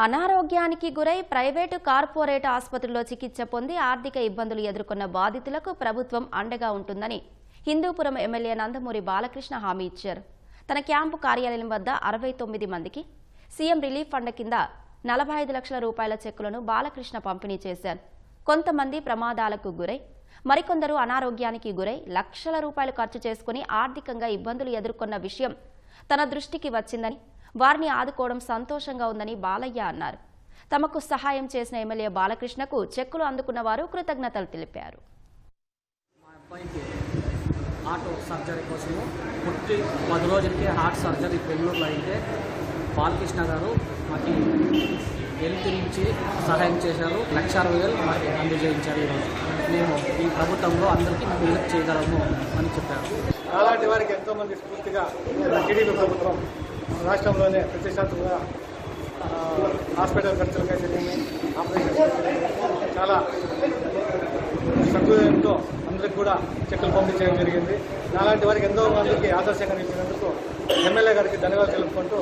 అనారోగ్యానికి గురై private corporate ఆసుపత్రుల్లో చికిత్స పొంది ఆర్థిక ఇబ్బందులు ఎదుర్కొన్న బాధితులకు ప్రభుత్వం అండగా ఉంటుందని హిందూపురం ఎమ్మెల్యే నందమూరి బాలకృష్ణ హామీ ఇచ్చారు. తన క్యాంపు కార్యాలయం వద్ద 69 మందికి సీఎం రిలీఫ్ ఫండ్ కింద 45 లక్షల రూపాయల చెక్కులను బాలకృష్ణ పంపిణీ చేశారు. కొంతమంది ప్రమాదాలకు గురై మరికొందరు అనారోగ్యానికి గురై లక్షల రూపాయలు ఖర్చు చేసుకుని ఆర్థికంగా ఇబ్బందులు ఎదుర్కొన్న విషయం తన దృష్టికి వచ్చిందని, వారిని ఆదుకోవడం సంతోషంగా ఉందని బాలయ్య అన్నారు. తమకు సహాయం చేసిన ఎమ్మెల్యే బాలకృష్ణకు చెక్కులు అందుకున్న వారు కృతజ్ఞతలు తెలిపారు. మా అబ్బాయికి హార్ట్ సర్జరీ కోసము 10 రోజులకి హార్ట్ సర్జరీ బెంగళూరులో అయితే బాలకృష్ణ గారు మాకు హెల్త్ నుంచి సహాయం చేశారు. 1,60,000 మాకు అందజేయించారు. ఈరోజు మేము ఈ ప్రభుత్వంలో అందరికీ మేము హెల్ప్ చేయగలము అని చెప్పారు. అలాంటి వారికి ఎంతోమంది స్ఫూర్తిగా టీడీపీ ప్రభుత్వం రాష్ట్రంలోనే ప్రతిష్టాత్మకంగా హాస్పిటల్ ఖర్చులకైతే ఆపరేషన్ చాలా సద్వినియోగంతో అందరికి కూడా చెక్కులు పంపించడం జరిగింది. అలాంటి వారికి ఎంతో మందికి ఆదర్శంగా నిలిచినందుకు ఎమ్మెల్యే గారికి ధన్యవాదాలు తెలుపుకుంటూ